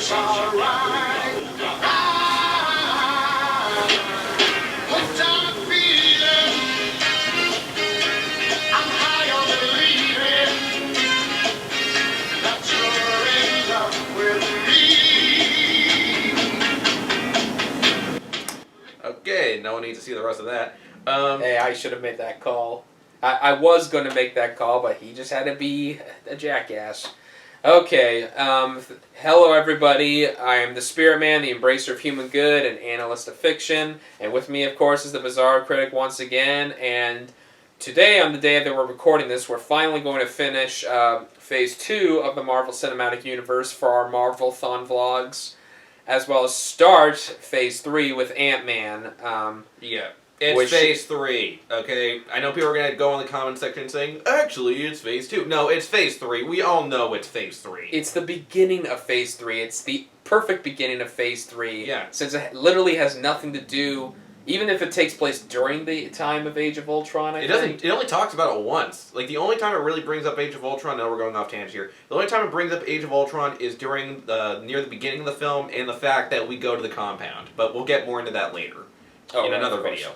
It's alright. Hooked on a feeling. I'm high on believing that you're in love with me. Okay, no one needs to see the rest of that. Hey, I should have made that call. I was going to make that call, but he just had to be a jackass. Okay, hello everybody. I am the Spirit Man, the embracer of human good, and analyst of fiction. And with me, of course, is the Bizarre Critic once again. And today, on the day that we're recording this, we're finally going to finish Phase 2 of the Marvel Cinematic Universe for our Marvel-Thon vlogs, as well as start Phase 3 with Ant-Man. Yeah. It's Phase 3, okay? I know people are going to go in the comment section saying, actually, it's Phase 2. No, it's Phase 3. We all know it's Phase 3. It's the beginning of Phase 3. It's the perfect beginning of Phase 3. Yeah. Since it literally has nothing to do, even if it takes place during the time of Age of Ultron, I think. It only talks about it once. Like, the only time it really brings up Age of Ultron, now we're going off tangent here, the only time it brings up Age of Ultron is during near the beginning of the film and the fact that we go to the compound. But we'll get more into that later in another video.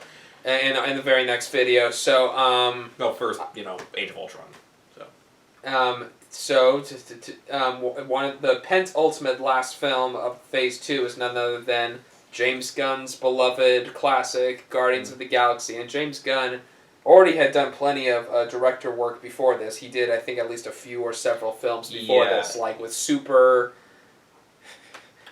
In the very next video. So, no, first, Age of Ultron. One of the penultimate last film of Phase 2 is none other than James Gunn's beloved classic, Guardians of the Galaxy. And James Gunn already had done plenty of director work before this. He did, I think, at least a few or several films before this, like with Super...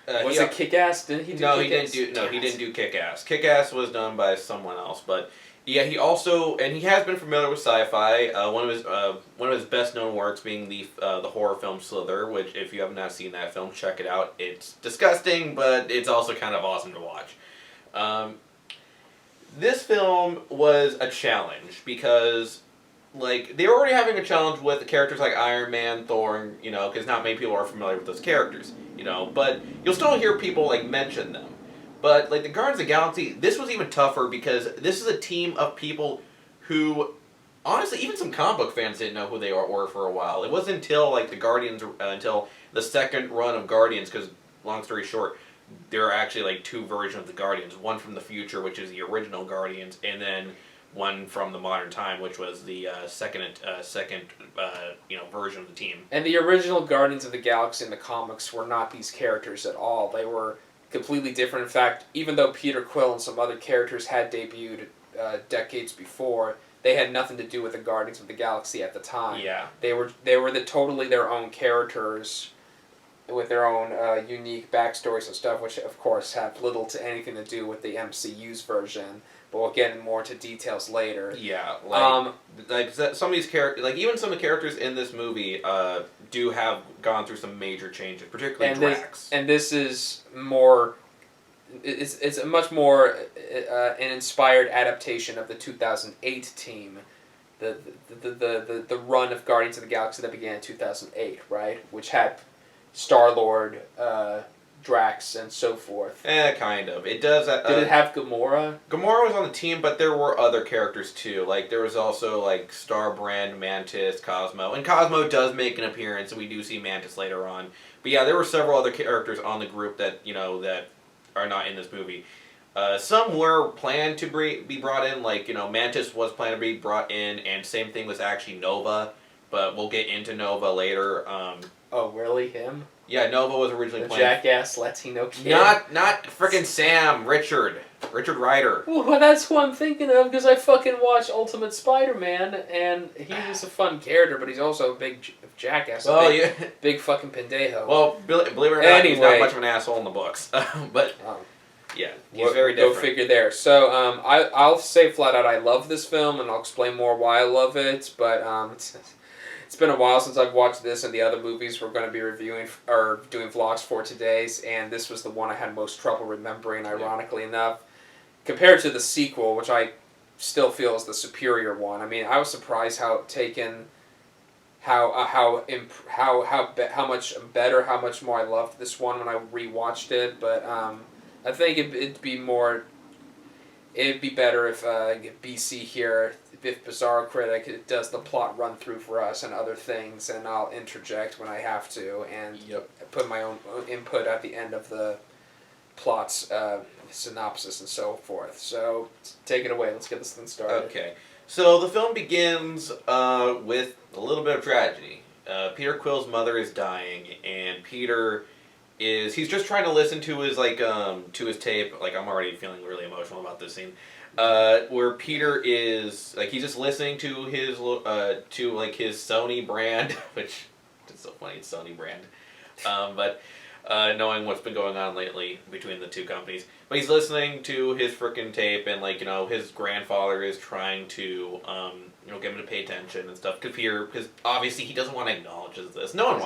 was it Kick-Ass? Didn't he do Kick-Ass? He didn't do Kick-Ass. Kick-Ass was done by someone else, but yeah, he also, and he has been familiar with sci-fi. One of his best known works being the horror film Slither, which if you have not seen that film, check it out. It's disgusting, but it's also kind of awesome to watch. This film was a challenge because, like, they were already having a challenge with the characters like Iron Man, Thor, because not many people are familiar with those characters, but you'll still hear people, like, mention them. But, like, the Guardians of the Galaxy, this was even tougher because this is a team of people who, honestly, even some comic book fans didn't know who they were for a while. It wasn't until, like, the Guardians, until the second run of Guardians, because, long story short, there are actually, like, two versions of the Guardians. One from the future, which is the original Guardians, and then one from the modern time, which was the second version of the team. And the original Guardians of the Galaxy in the comics were not these characters at all. They were completely different. In fact, even though Peter Quill and some other characters had debuted decades before, they had nothing to do with the Guardians of the Galaxy at the time. Yeah. They were totally their own characters with their own unique backstories and stuff, which of course have little to anything to do with the MCU's version. But we'll get more into details later. Yeah, like some of these characters, like even some of the characters in this movie, do have gone through some major changes, particularly Drax. This is more. It's a much more an inspired adaptation of the 2008 team, the run of Guardians of the Galaxy that began in 2008, right? Which had Star-Lord, Drax, and so forth. Kind of. It does. Did it have Gamora? Gamora was on the team, but there were other characters too. Like there was also like Starbrand, Mantis, Cosmo, and Cosmo does make an appearance, and we do see Mantis later on. But yeah, there were several other characters on the group that that are not in this movie. Some were planned to be brought in, like Mantis was planned to be brought in, and same thing was actually Nova, but we'll get into Nova later. Oh, really? Him? Yeah, Nova was originally planned. Jackass Latino kid. Not frickin' Sam, Richard Rider. Well, that's who I'm thinking of because I fucking watched Ultimate Spider-Man and he was a fun character, but he's also a big jackass. Big fucking pendejo. Well, believe it or not, he's not much of an asshole in the books, but yeah, he's very different. Go figure there. So I'll say flat out I love this film, and I'll explain more why I love it. But it's been a while since I've watched this and the other movies we're going to be reviewing or doing vlogs for today's, and this was the one I had most trouble remembering, ironically enough, compared to the sequel, which I still feel is the superior one. I mean, I was surprised how much better, how much more I loved this one when I rewatched it. But I think it'd be better if BC here if Bizarro Critic does the plot run through for us and other things, and I'll interject when I have to, and put my own input at the end of the plot's synopsis and so forth. So take it away. Let's get this thing started. Okay. So the film begins with a little bit of tragedy. Peter Quill's mother is dying, and he's just trying to listen to his to his tape. Like, I'm already feeling really emotional about this scene. Where Peter is he's just listening to his his Sony brand, which is so funny. It's Sony brand, but knowing what's been going on lately between the two companies, but he's listening to his frickin' tape, and his grandfather is trying to get him to pay attention and stuff. Because obviously he doesn't want to acknowledge this. No one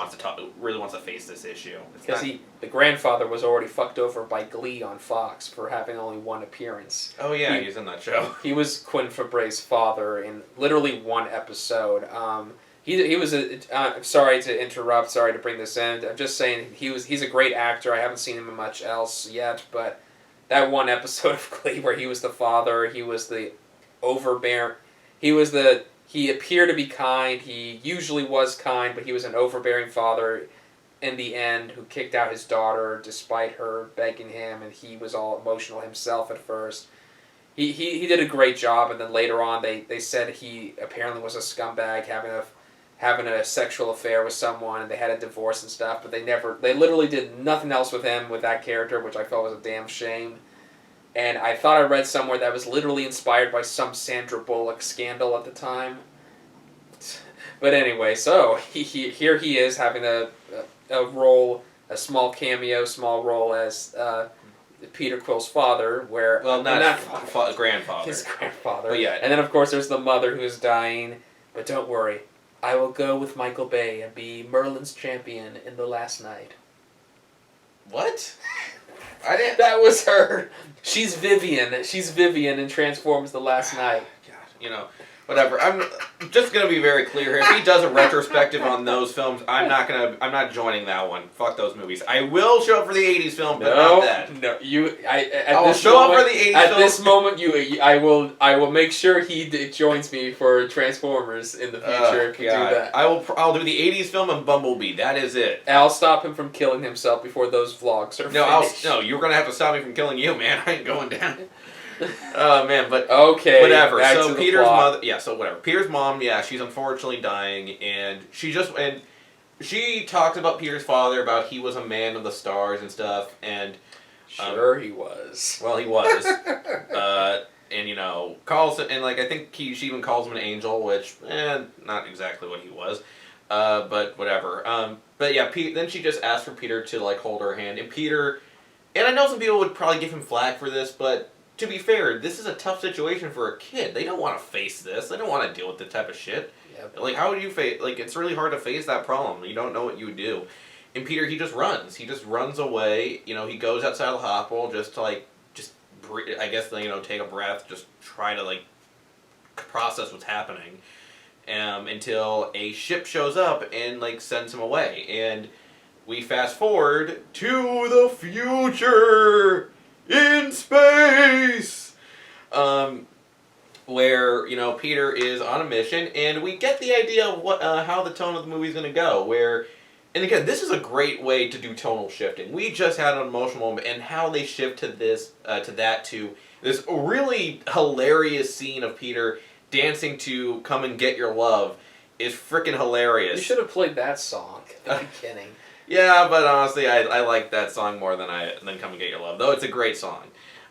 really wants to face this issue. Because the grandfather was already fucked over by Glee on Fox for having only one appearance. Oh yeah, he's in that show. He was Quinn Fabre's father in literally one episode. He was I'm sorry to interrupt. Sorry to bring this in. I'm just saying he's a great actor. I haven't seen him in much else yet, but that one episode of Glee where he was the father, he was the overbearing. He appeared to be kind. He usually was kind, but he was an overbearing father in the end who kicked out his daughter despite her begging him, and he was all emotional himself at first. He did a great job, and then later on they said he apparently was a scumbag having a sexual affair with someone, and they had a divorce and stuff, but they literally did nothing else with him, with that character, which I felt was a damn shame. And I thought I read somewhere that was literally inspired by some Sandra Bullock scandal at the time. But anyway, so here he is having a role, a small role as Peter Quill's father, where grandfather. His grandfather. But yeah. And then of course there's the mother who's dying. But don't worry, I will go with Michael Bay and be Merlin's champion in The Last Night. What? I didn't. That was her. She's Vivian. She's Vivian in Transformers: The Last Night. God, whatever. I'm just gonna be very clear here. If he does a retrospective on those films, I'm not joining that one. Fuck those movies. I will show up for the '80s film, but not that. No, I'll show up for the '80s film. At this moment, I will make sure he joins me for Transformers in the future if we do that. I'll do the '80s film and Bumblebee. That is it. I'll stop him from killing himself before those vlogs are finished. No, you're gonna have to stop me from killing you, man. I ain't going down. Oh man, but okay, whatever. Back So to the Peter's plot. mother, so whatever. Peter's mom, she's unfortunately dying, and she talks about Peter's father, about he was a man of the stars and stuff, and sure he was. Well, he was, and calls it, and I think she even calls him an angel, which not exactly what he was, but whatever. But yeah, then she just asks for Peter to hold her hand, and Peter, and I know some people would probably give him flack for this, but to be fair, this is a tough situation for a kid. They don't want to face this. They don't want to deal with this type of shit. Yep. How would you face? It's really hard to face that problem. You don't know what you would do. And Peter, he just runs. He just runs away. He goes outside the hospital just to just breathe, I guess take a breath, just try to process what's happening, until a ship shows up and sends him away. And we fast forward to the future. In space! Where, Peter is on a mission, and we get the idea of how the tone of the movie is going to go, and again, this is a great way to do tonal shifting. We just had an emotional moment, and how they shift to this really hilarious scene of Peter dancing to Come and Get Your Love is freaking hilarious. You should have played that song at the beginning. Yeah, but honestly, I like that song more than Come and Get Your Love, though it's a great song.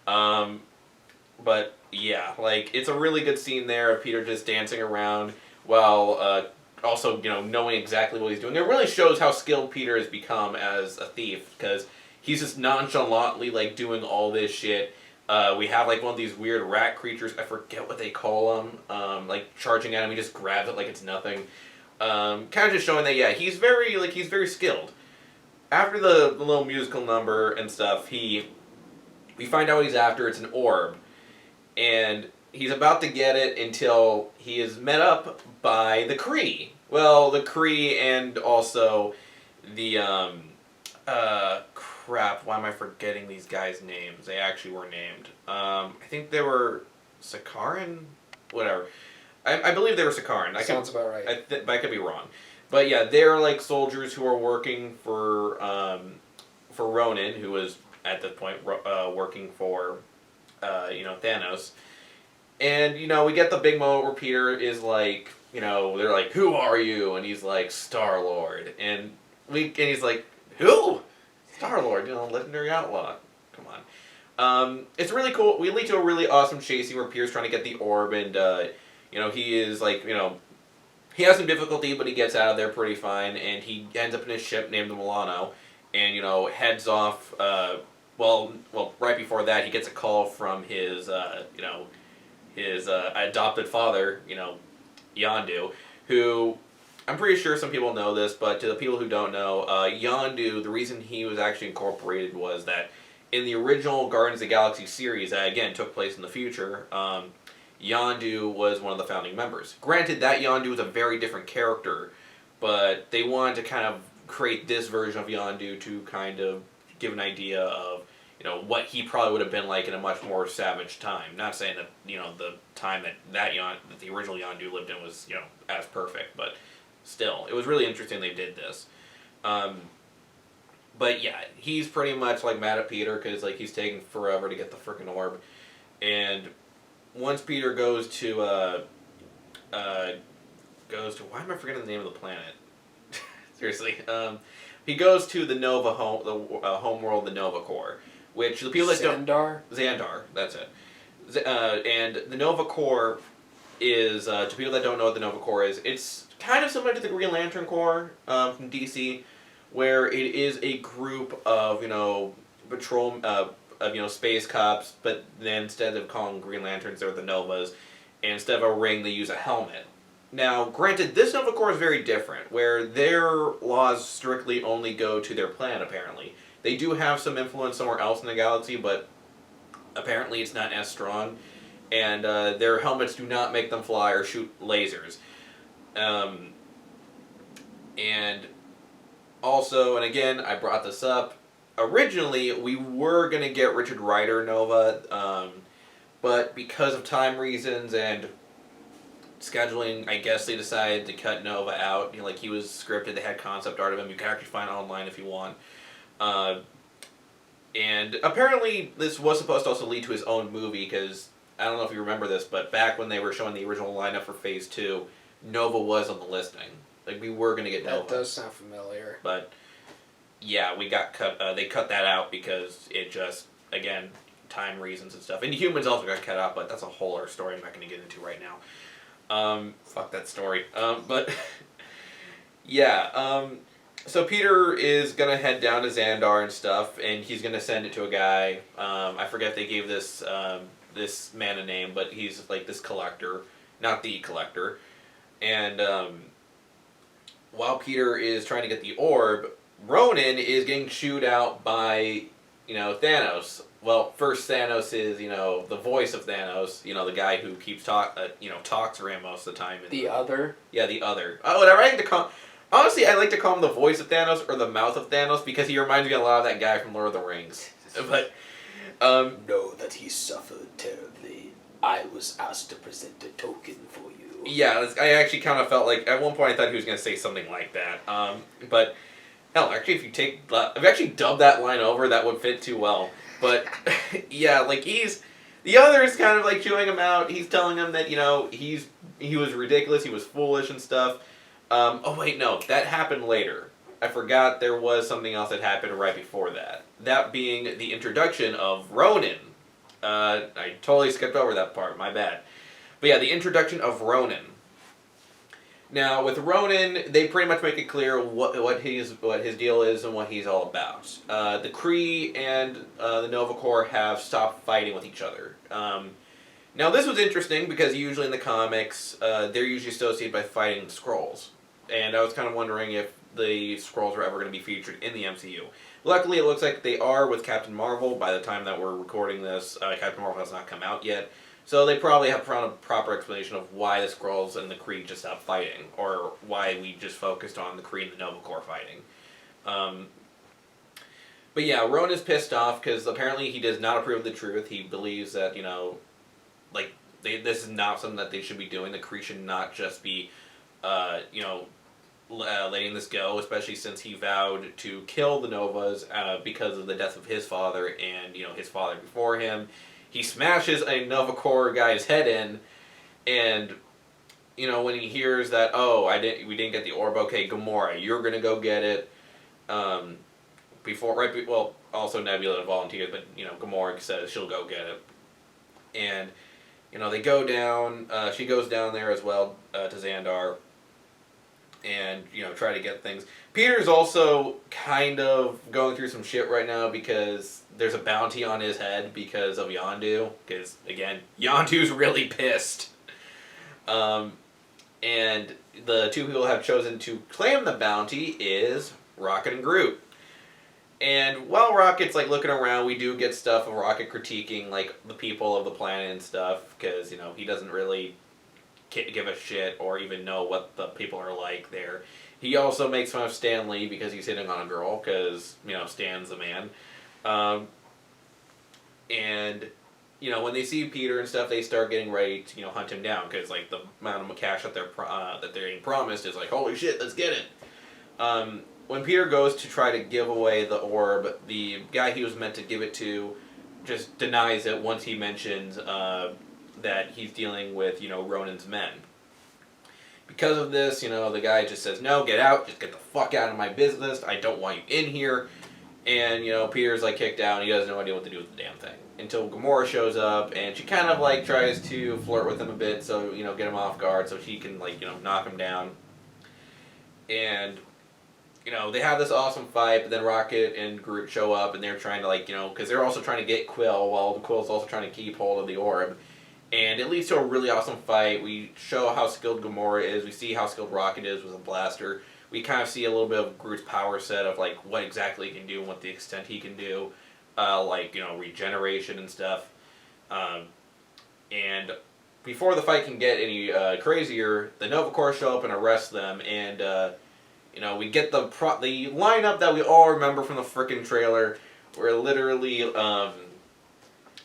But yeah, it's a really good scene there of Peter just dancing around while also knowing exactly what he's doing. It really shows how skilled Peter has become as a thief, because he's just nonchalantly doing all this shit. We have one of these weird rat creatures, I forget what they call them, charging at him. He just grabs it like it's nothing. Kind of just showing that he's very skilled. After the little musical number and stuff, we find out what he's after. It's an orb. And he's about to get it until he is met up by the Kree. Well, the Kree and also the, crap, why am I forgetting these guys' names? They actually were named. I think they were Sakaran? Whatever. I believe they were Sakaran. Sounds about right. But I could be wrong. But yeah, they're like soldiers who are working for Ronan, who was at this point working for Thanos. And we get the big moment where Peter is like, they're like, "Who are you?" And he's like, "Star-Lord." And he's like, "Who? Star-Lord, legendary outlaw. Come on." It's really cool. We lead to a really awesome chase scene where Peter's trying to get the orb, and he is like, he has some difficulty, but he gets out of there pretty fine, and he ends up in his ship named the Milano, and heads off. Well, right before that, he gets a call from his his adopted father, Yondu, who I'm pretty sure some people know this, but to the people who don't know, Yondu, the reason he was actually incorporated was that in the original Guardians of the Galaxy series, that again took place in the future, Yondu was one of the founding members. Granted, that Yondu was a very different character, but they wanted to kind of create this version of Yondu to kind of give an idea of what he probably would have been like in a much more savage time. Not saying that the time that the original Yondu lived in was as perfect, but still, it was really interesting they did this. But yeah, he's pretty much like mad at Peter because like he's taking forever to get the freaking orb, and once Peter goes to why am I forgetting the name of the planet? Seriously, he goes to the Nova home, the home world, the Nova Core, which the people that Xandar, that's it. And the Nova Corps is, to people that don't know what the Nova Corps is, it's kind of similar to the Green Lantern Corps from DC, where it is a group of, patrol, of, space cops, but then instead of calling Green Lanterns, they're the Novas, and instead of a ring, they use a helmet. Now, granted, this Nova Corps is very different, where their laws strictly only go to their planet, apparently. They do have some influence somewhere else in the galaxy, but apparently it's not as strong, and their helmets do not make them fly or shoot lasers. And also, and again, I brought this up, originally we were going to get Richard Rider Nova, but because of time reasons and scheduling, I guess they decided to cut Nova out. He was scripted, they had concept art of him, you can actually find it online if you want. And apparently this was supposed to also lead to his own movie, because I don't know if you remember this, but back when they were showing the original lineup for Phase 2, Nova was on the listing. Like, we were going to get Nova. That does sound familiar. But, yeah, we got cut. They cut that out because it just, again, time reasons and stuff. And Humans also got cut out, but that's a whole other story I'm not going to get into right now. Fuck that story. But, yeah, so Peter is going to head down to Xandar and stuff, and he's going to send it to a guy. I forget they gave this this man a name, but he's like this collector, not the collector. And while Peter is trying to get the orb, Ronan is getting chewed out by, Thanos. Well, first Thanos is, the voice of Thanos, the guy who keeps talks to him most of the time. The other? Yeah, the other. Oh, whatever. I like to call. Honestly, I like to call him the voice of Thanos or the mouth of Thanos because he reminds me a lot of that guy from Lord of the Rings. But know that he suffered terribly. I was asked to present a token for you. Yeah, I actually kind of felt like at one point I thought he was going to say something like that. But hell, actually, if I've actually dubbed that line over, that would fit too well. But yeah, like the other is kind of like chewing him out. He's telling him that he was ridiculous, he was foolish and stuff. Oh wait, no, that happened later. I forgot there was something else that happened right before that. That being the introduction of Ronan. I totally skipped over that part, my bad. But yeah, the introduction of Ronan. Now, with Ronan, they pretty much make it clear what his deal is and what he's all about. The Kree and the Nova Corps have stopped fighting with each other. Now, this was interesting because usually in the comics, they're usually associated by fighting the Skrulls. And I was kind of wondering if the Skrulls are ever going to be featured in the MCU. Luckily, it looks like they are with Captain Marvel. By the time that we're recording this, Captain Marvel has not come out yet. So they probably have found a proper explanation of why the Skrulls and the Kree just stopped fighting, or why we just focused on the Kree and the Nova Corps fighting. But yeah, Ronan is pissed off because apparently he does not approve of the truth. He believes that, this is not something that they should be doing. The Kree should not just be, you know, letting this go, especially since he vowed to kill the Novas because of the death of his father and, you know, his father before him. He smashes a Nova Corps guy's head in, and, you know, when he hears that, oh, we didn't get the orb, okay, Gamora, you're gonna go get it. Also Nebula volunteers, but, you know, Gamora says she'll go get it. And, you know, they go down, she goes down there as well to Xandar, and, you know, try to get things. Peter's also kind of going through some shit right now because there's a bounty on his head because of Yondu. Because, again, Yondu's really pissed. And the two people have chosen to claim the bounty is Rocket and Groot. And while Rocket's, like, looking around, we do get stuff of Rocket critiquing, like, the people of the planet and stuff. Because, you know, he doesn't really give a shit or even know what the people are like there. He also makes fun of Stan Lee because he's hitting on a girl, because, you know, Stan's the man. And, you know, when they see Peter and stuff, they start getting ready to, you know, hunt him down, because, like, the amount of cash that they're being promised is like, holy shit, let's get it. When Peter goes to try to give away the orb, the guy he was meant to give it to just denies it once he mentions that he's dealing with, you know, Ronan's men. Because of this, you know, the guy just says, no, get out, just get the fuck out of my business, I don't want you in here. And, you know, Peter's, like, kicked out, and he has no idea what to do with the damn thing. Until Gamora shows up, and she kind of, like, tries to flirt with him a bit, so, you know, get him off guard, so she can, like, you know, knock him down. And, you know, they have this awesome fight, but then Rocket and Groot show up, and they're trying to, like, you know, because they're also trying to get Quill, while Quill's also trying to keep hold of the orb. And it leads to a really awesome fight. We show how skilled Gamora is. We see how skilled Rocket is with a blaster. We kind of see a little bit of Groot's power set of, like, what exactly he can do and what the extent he can do. Like, you know, regeneration and stuff. And before the fight can get any crazier, the Nova Corps show up and arrest them. And, you know, we get the lineup that we all remember from the frickin' trailer. Where literally...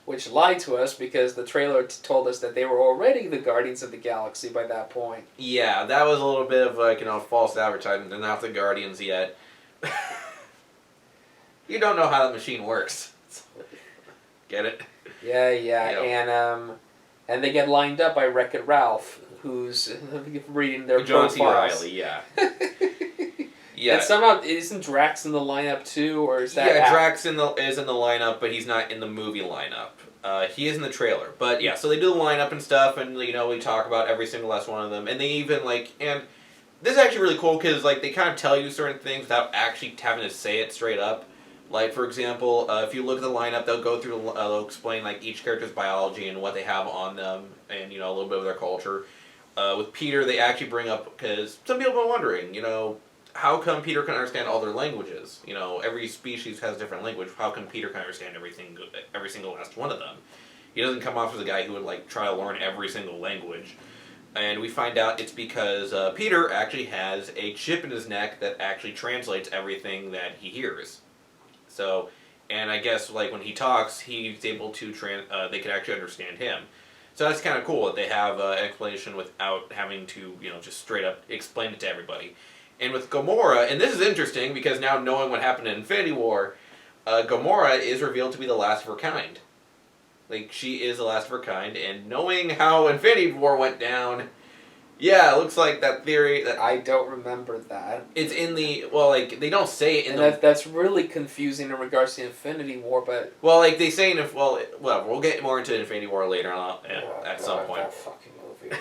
which lied to us because the trailer told us that they were already the Guardians of the Galaxy by that point. Yeah, that was a little bit of, like, you know, false advertising. They're not the Guardians yet. You don't know how the machine works. Get it? Yeah, Yep. and they get lined up by Wreck-It Ralph, who's reading their John C. profiles. Reilly, yeah. Yeah. And somehow, isn't Drax in the lineup too, or is that... Yeah, Drax is in the lineup, but he's not in the movie lineup. He is in the trailer. But yeah, so they do the lineup and stuff, and, you know, we talk about every single last one of them. And they even, like, and this is actually really cool because, like, they kind of tell you certain things without actually having to say it straight up. Like, for example, if you look at the lineup, they'll go through, they'll explain, like, each character's biology and what they have on them, and, you know, a little bit of their culture. With Peter, they actually bring up, because some people have been wondering, you know, how come Peter can understand all their languages? You know, every species has a different language. How come Peter can understand every single last one of them? He doesn't come off as a guy who would, like, try to learn every single language. And we find out it's because Peter actually has a chip in his neck that actually translates everything that he hears. So, and I guess, like, when he talks, he's able to they can actually understand him. So that's kind of cool that they have an explanation without having to, you know, just straight up explain it to everybody. And with Gamora, and this is interesting because now knowing what happened in Infinity War, Gamora is revealed to be the last of her kind. Like, she is the last of her kind, and knowing how Infinity War went down, yeah, it looks like that theory that... I don't remember that. It's in the... Well, like, they don't say it in the... That's really confusing in regards to Infinity War, but... Well, like, they say in... Well, we'll get more into Infinity War later on at some point. That fucking movie.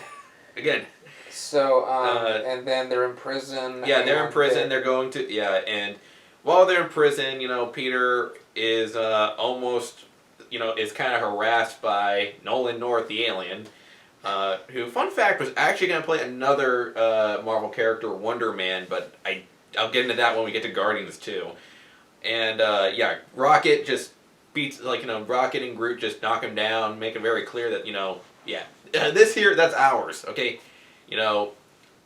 Again... So, and then they're in prison. Yeah, they're in prison. They're going to... Yeah, and while they're in prison, you know, Peter is almost... You know, is kind of harassed by Nolan North, the alien, who, fun fact, was actually going to play another Marvel character, Wonder Man, but I'll get into that when we get to Guardians, too. And, yeah, Rocket just beats... Like, you know, Rocket and Groot just knock him down, make it very clear that, you know, yeah, this here, that's ours, okay? You know,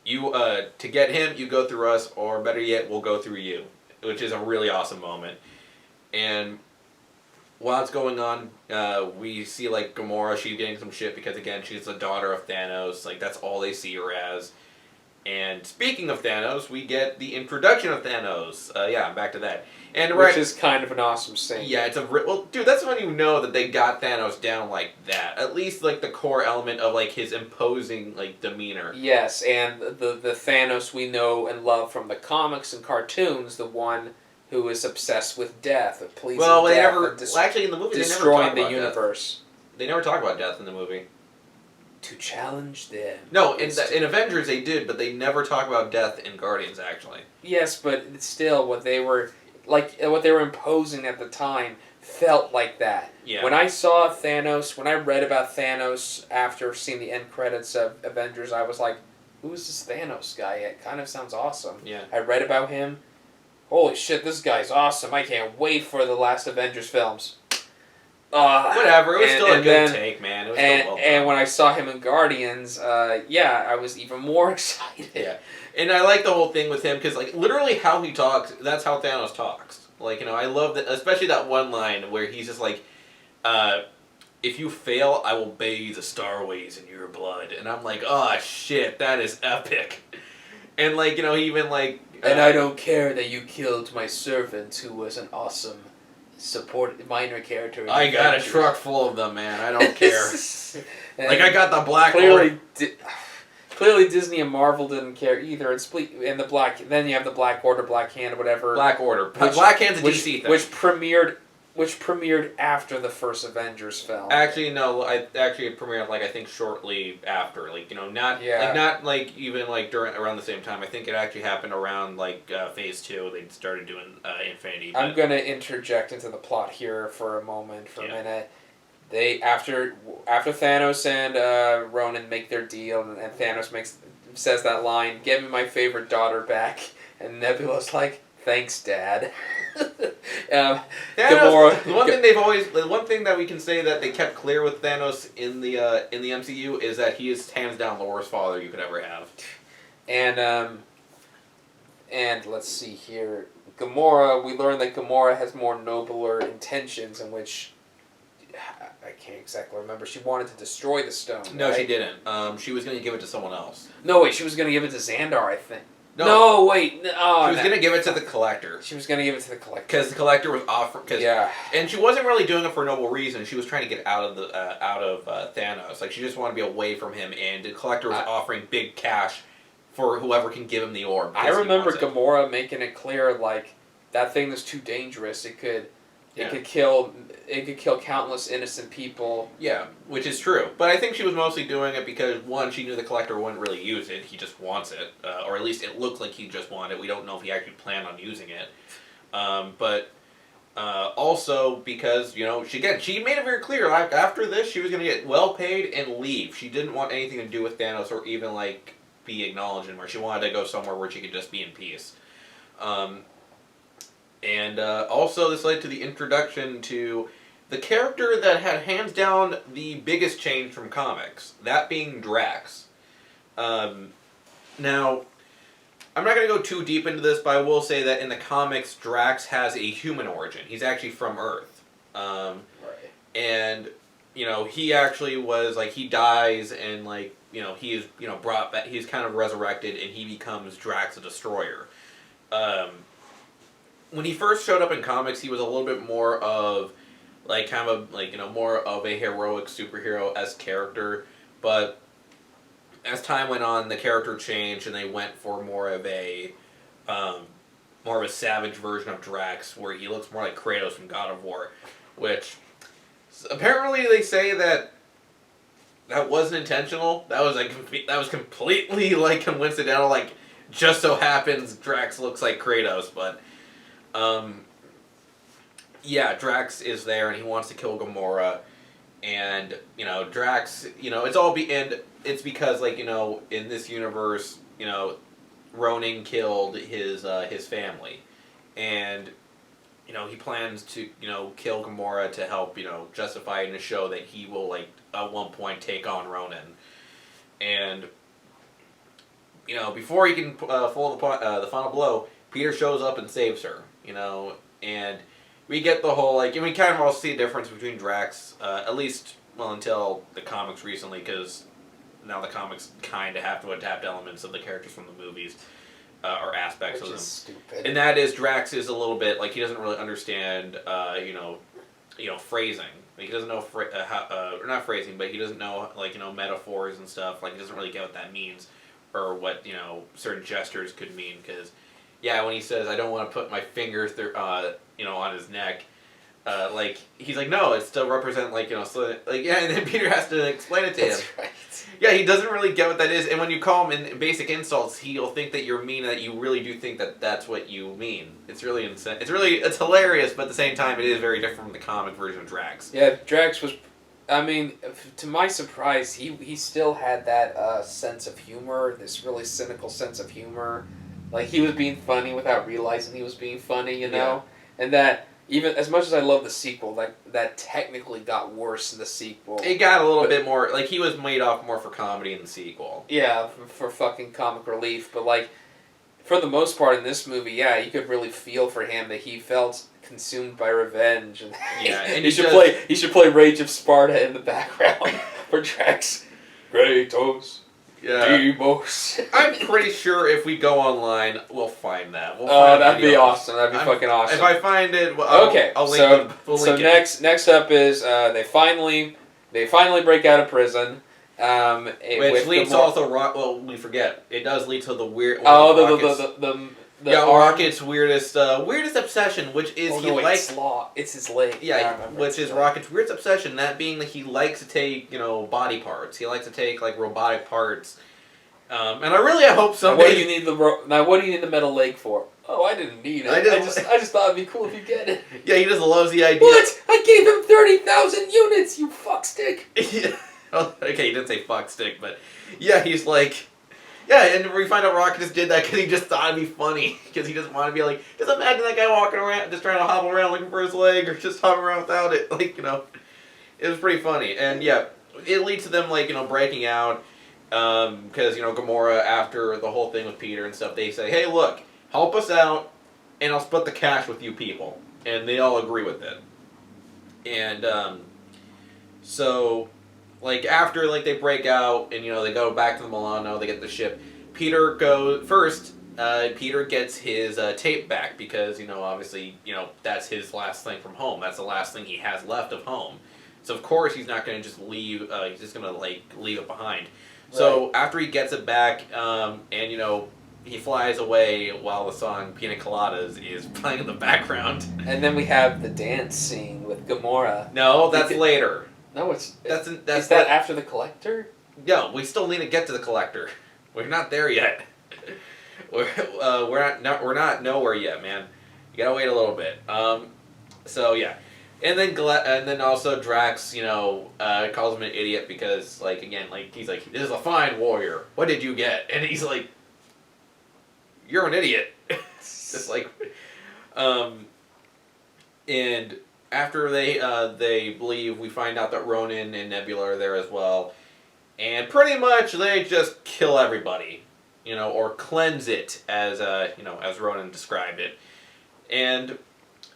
you to get him, you go through us, or better yet, we'll go through you, which is a really awesome moment. And while it's going on, we see like Gamora. She's getting some shit because again, she's the daughter of Thanos. Like that's all they see her as. And speaking of Thanos, we get the introduction of Thanos. Yeah, I'm back to that. And Which is kind of an awesome scene. yeah, it's a well, dude. That's when you know that they got Thanos down like that. At least like the core element of like his imposing like demeanor. Yes, and the Thanos we know and love from the comics and cartoons, the one who is obsessed with death, with pleasing Well, they death, never. and Well, actually, in the movie, they never destroying talk the about universe. Death. They never talk about death in the movie. To challenge them. No, in Avengers they did, but they never talk about death in Guardians. Actually. Yes, but still, what they were imposing at the time felt like that. Yeah. When I saw Thanos, when I read about Thanos after seeing the end credits of Avengers, I was like, "Who is this Thanos guy? It kind of sounds awesome." Yeah. I read about him. Holy shit, this guy's awesome! I can't wait for the last Avengers films. Whatever. It was still a good then, take, man. It was and still well and done. when I saw him in Guardians, I was even more excited. Yeah. And I like the whole thing with him because, like, literally how he talks, that's how Thanos talks. Like, you know, I love that, especially that one line where he's just like, if you fail, I will bathe the starways in your blood. And I'm like, oh, shit, that is epic. And, like, you know, he even, like... And I don't care that you killed my servant, who was an awesome minor character. In I got a Avengers. truck full of them, man. I don't care. And Like, I got the Black Order. Clearly, Disney and Marvel didn't care either. It's and the Black. Then you have the Black Order, Black Hand, or whatever. Black Order. Which- Black Hand's a DC thing. Which premiered after the first Avengers film. Actually, no. It premiered like I think shortly after, like you know, not even like around the same time. I think it actually happened around like Phase 2. They started doing Infinity. I'm gonna interject into the plot here for a moment, a minute. They after Thanos and Ronan make their deal, and Thanos says that line, "Get me my favorite daughter back," and Nebula's like, "Thanks, Dad." Thanos, Gamora, the one thing that we can say that they kept clear with Thanos in the MCU is that he is hands down the worst father you could ever have. and let's see here, Gamora. We learned that Gamora has more nobler intentions, in which I can't exactly remember. She wanted to destroy the stone. No, right? she didn't. She was going to give it to someone else. No, wait. She was going to give it to Xandar, I think. No, wait. Oh, she was going to give it to the Collector. She was going to give it to the Collector. Because the Collector was offering. Yeah. And she wasn't really doing it for a noble reason. She was trying to get out of Thanos. Like she just wanted to be away from him, and the Collector was offering big cash for whoever can give him the orb. I remember Gamora making it clear, like, that thing is too dangerous. It could kill countless innocent people. Yeah, which is true. But I think she was mostly doing it because, one, she knew the Collector wouldn't really use it. He just wants it. Or at least it looked like he just wanted it. We don't know if he actually planned on using it. But also because, you know, she made it very clear, like, after this, she was going to get well paid and leave. She didn't want anything to do with Thanos or even, like, be acknowledged anymore. She wanted to go somewhere where she could just be in peace. And also this led to the introduction to the character that had hands down the biggest change from comics, that being Drax. Now, I'm not going to go too deep into this, but I will say that in the comics, Drax has a human origin. He's actually from Earth. Right. And, you know, he actually was, like, he dies and, like, you know, he is, you know, brought back, he's kind of resurrected and he becomes Drax the Destroyer. When he first showed up in comics, he was a little bit more of, like, kind of, like, you know, more of a heroic superhero-esque character, but as time went on, the character changed, and they went for more of a savage version of Drax, where he looks more like Kratos from God of War, which, apparently they say that wasn't intentional, that was completely, like, coincidental, like, just so happens Drax looks like Kratos, but... yeah, Drax is there and he wants to kill Gamora, and you know Drax, you know it's because, like, you know, in this universe, you know, Ronan killed his family, and you know he plans to, you know, kill Gamora to help, you know, justify and to show that he will, like, at one point take on Ronan, and you know before he can pull the final blow, Peter shows up and saves her. You know, and we get the whole and we kind of all see a difference between Drax, at least until the comics recently, because now the comics kind of have to adapt elements of the characters from the movies. Or aspects Which of is them, stupid. and that is Drax is a little bit he doesn't really understand, phrasing. He doesn't know or not phrasing, but he doesn't know metaphors and stuff. He doesn't really get what that means, or what certain gestures could mean. Because when he says, "I don't want to put my finger through," on his neck. He's like, no, it's to represent and then Peter has to explain it to him. That's right. Yeah, he doesn't really get what that is, and when you call him in basic insults, he'll think that you're mean, that you really do think that that's what you mean. It's really insane. It's hilarious, but at the same time, it is very different from the comic version of Drax. Yeah, Drax was, to my surprise, he still had that sense of humor, this really cynical sense of humor. He was being funny without realizing he was being funny, Yeah. And that, even as much as I love the sequel, that technically got worse in the sequel. It got a little bit more, he was made off more for comedy in the sequel. Yeah, for fucking comic relief, but for the most part in this movie, yeah, you could really feel for him that he felt consumed by revenge, and Yeah, and he should play Rage of Sparta in the background for Drax. Kratos, Yeah. Demos. I'm pretty sure if we go online, we'll find that. That'd be awesome. That'd be fucking awesome. If I find it, I'll link it. So next up is they finally break out of prison. Which leads to also we forget. It does lead to the weird. Rocket's weirdest obsession, which is it's his leg. Yeah, which is Rocket's weirdest obsession. That being that he likes to take body parts. He likes to take robotic parts. And I hope someday. What do you need the metal leg for? Oh, I didn't need it. I just thought it'd be cool if you get it. Yeah, he just loves the idea. What? I gave him 30,000 units. You fuckstick. Yeah. Okay, he didn't say fuck stick, but yeah, he's and we find out Rocket just did that because he just thought it'd be funny, because he doesn't want to be just imagine that guy walking around, just trying to hobble around looking for his leg, or just hopping around without it, it was pretty funny, and yeah, it leads to them, breaking out, because, Gamora, after the whole thing with Peter and stuff, they say, hey, look, help us out, and I'll split the cash with you people, and they all agree with it, and, so... after, they break out, and, they go back to the Milano, they get the ship, Peter gets his tape back, because, obviously, that's his last thing from home. That's the last thing he has left of home. So, of course, he's not going to just leave, he's just going to, leave it behind. Right. So, after he gets it back, and, he flies away while the song Pina Coladas is playing in the background. And then we have the dance scene with Gamora. No, that's later. No, is that after the Collector? No, we still need to get to the Collector. We're not there yet. We're not nowhere yet, man. You gotta wait a little bit. So yeah, and then also Drax, calls him an idiot because he's like, this is a fine warrior. What did you get? And he's like, you're an idiot. Just and. After they leave, we find out that Ronan and Nebula are there as well, and pretty much they just kill everybody, or cleanse it, as as Ronan described it, and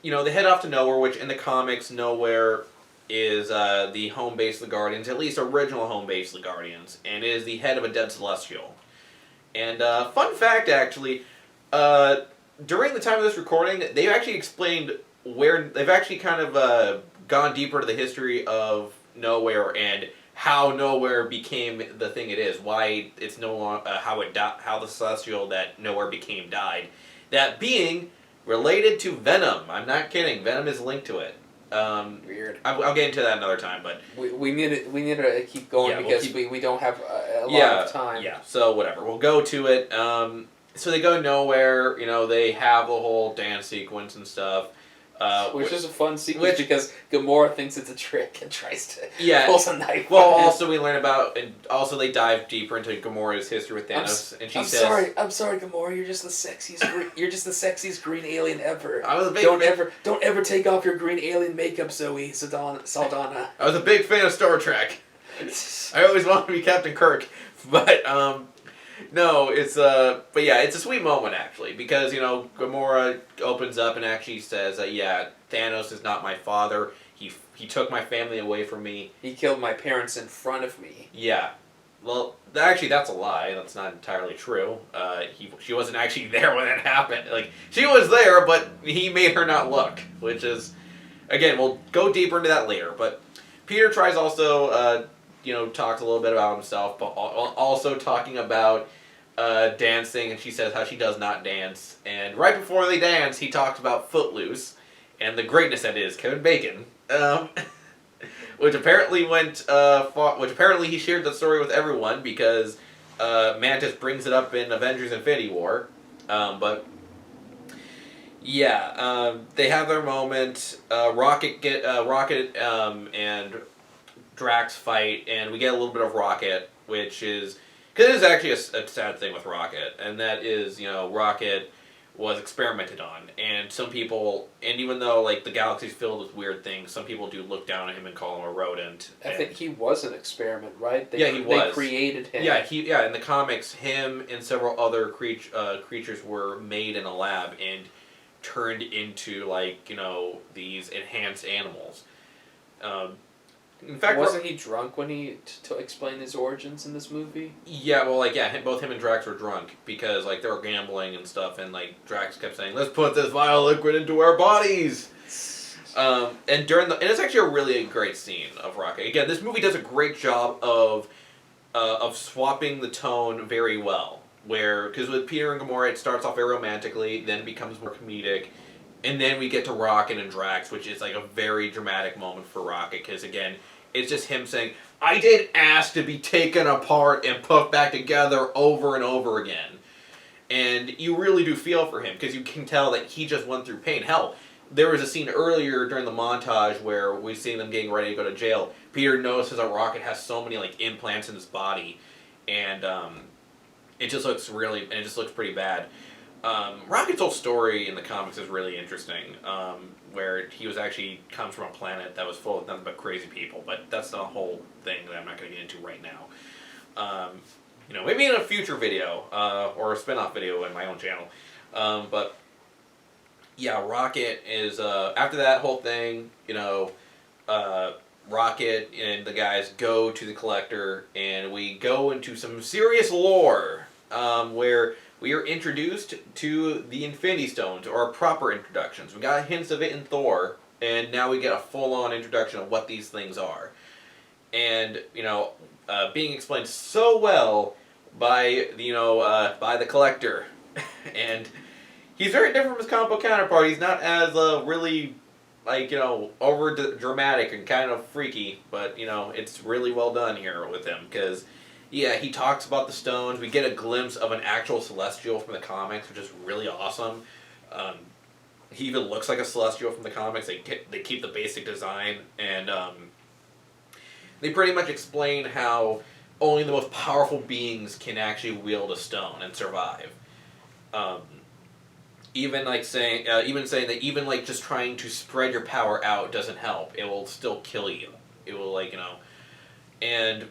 they head off to Nowhere, which in the comics Nowhere is the home base of the Guardians, at least original home base of the Guardians, and is the head of a dead Celestial. And fun fact, actually, during the time of this recording, they've actually explained. Where they've actually kind of gone deeper into the history of Nowhere and how Nowhere became the thing it is, why it's no longer how the Celestial that Nowhere became died. That being related to Venom. I'm not kidding. Venom is linked to it. Weird. I'll get into that another time, but we need to keep going because we don't have a lot of time. Yeah. So whatever, we'll go to it. So they go Nowhere. They have the whole dance sequence and stuff. Which is a fun sequence because Gamora thinks it's a trick and tries to pull a knife. Well, also we learn about, and also they dive deeper into Gamora's history with Thanos, and she says, "I'm sorry, Gamora. You're just the sexiest green alien ever. I was a big don't ever take off your green alien makeup, Zoe Saldana." I was a big fan of Star Trek. I always wanted to be Captain Kirk, but No, it's but yeah, it's a sweet moment actually because Gamora opens up and actually says, "Yeah, Thanos is not my father. He took my family away from me. He killed my parents in front of me. Yeah, well, actually, that's a lie. That's not entirely true. She wasn't actually there when it happened. Like she was there, but he made her not look, which is, again, we'll go deeper into that later. But Peter tries also, talks a little bit about himself, but also talking about dancing, and she says how she does not dance. And right before they dance, he talks about Footloose and the greatness that is Kevin Bacon. Which apparently which apparently he shared the story with everyone because Mantis brings it up in Avengers: Infinity War. But yeah, they have their moment. Rocket and Drax fight, and we get a little bit of Rocket, which is because it is actually a sad thing with Rocket, and that is Rocket was experimented on, and some people, and even though like the galaxy's filled with weird things, some people do look down at him and call him a rodent. I think he was an experiment, right? He was. They created him. Yeah, in the comics, him and several other creatures were made in a lab and turned into these enhanced animals. In fact, wasn't he drunk when he to explain his origins in this movie? Yeah, well, both him and Drax were drunk because they were gambling and stuff, and Drax kept saying, "Let's put this vile liquid into our bodies." And it's actually a really great scene of Rocket. Again, this movie does a great job of swapping the tone very well. Because with Peter and Gamora, it starts off very romantically, then it becomes more comedic, and then we get to Rocket and Drax, which is a very dramatic moment for Rocket. Because again, it's just him saying, "I did ask to be taken apart and put back together over and over again." And you really do feel for him, because you can tell that he just went through pain. Hell, there was a scene earlier during the montage where we see them getting ready to go to jail. Peter notices that Rocket has so many implants in his body, and it just looks pretty bad. Rocket's whole story in the comics is really interesting, where he comes from a planet that was full of nothing but crazy people, but that's the whole thing that I'm not going to get into right now. Maybe in a future video, or a spin-off video in my own channel. But yeah, Rocket is, after that whole thing, Rocket and the guys go to the Collector, and we go into some serious lore, where we are introduced to the Infinity Stones, or proper introductions. We got hints of it in Thor, and now we get a full-on introduction of what these things are. And, being explained so well by the Collector. And he's very different from his comic book counterpart. He's not as, really, over dramatic and kind of freaky, but, it's really well done here with him, because yeah, he talks about the stones. We get a glimpse of an actual Celestial from the comics, which is really awesome. He even looks like a Celestial from the comics. They keep the basic design, and they pretty much explain how only the most powerful beings can actually wield a stone and survive. Even saying that even just trying to spread your power out doesn't help. It will still kill you. It will and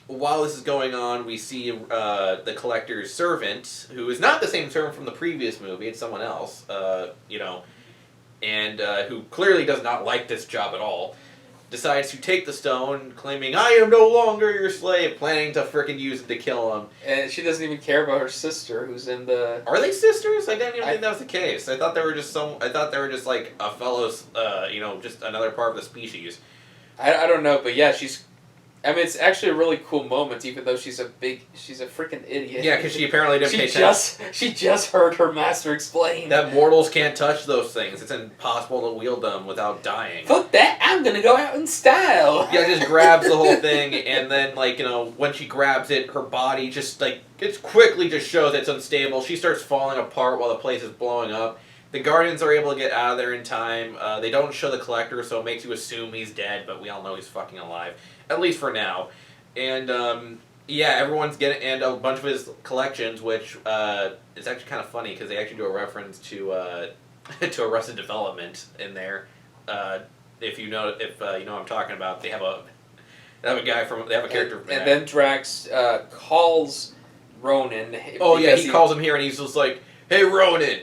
while this is going on, we see the Collector's servant, who is not the same servant from the previous movie, it's someone else, and who clearly does not like this job at all, decides to take the stone, claiming, "I am no longer your slave," planning to frickin' use it to kill him. And she doesn't even care about her sister, who's in the... Are they sisters? I didn't even think that was the case. I thought they were just a fellow, just another part of the species. I don't know, but yeah, it's actually a really cool moment, even though she's a freaking idiot. Yeah, because she apparently didn't pay attention. She just heard her master explain that mortals can't touch those things. It's impossible to wield them without dying. Fuck that, I'm gonna go out in style! Yeah, just grabs the whole thing, and then, when she grabs it, her body just, it quickly just shows it's unstable. She starts falling apart while the place is blowing up. The Guardians are able to get out of there in time. They don't show the Collector, so it makes you assume he's dead, but we all know he's fucking alive. At least for now. And, everyone's getting, and a bunch of his collections, which is actually kind of funny, because they actually do a reference to to Arrested Development in there. If you know what I'm talking about, they have a character from that. And then Drax calls Ronan. Oh yeah, because he calls him here and he's just like, "Hey Ronan,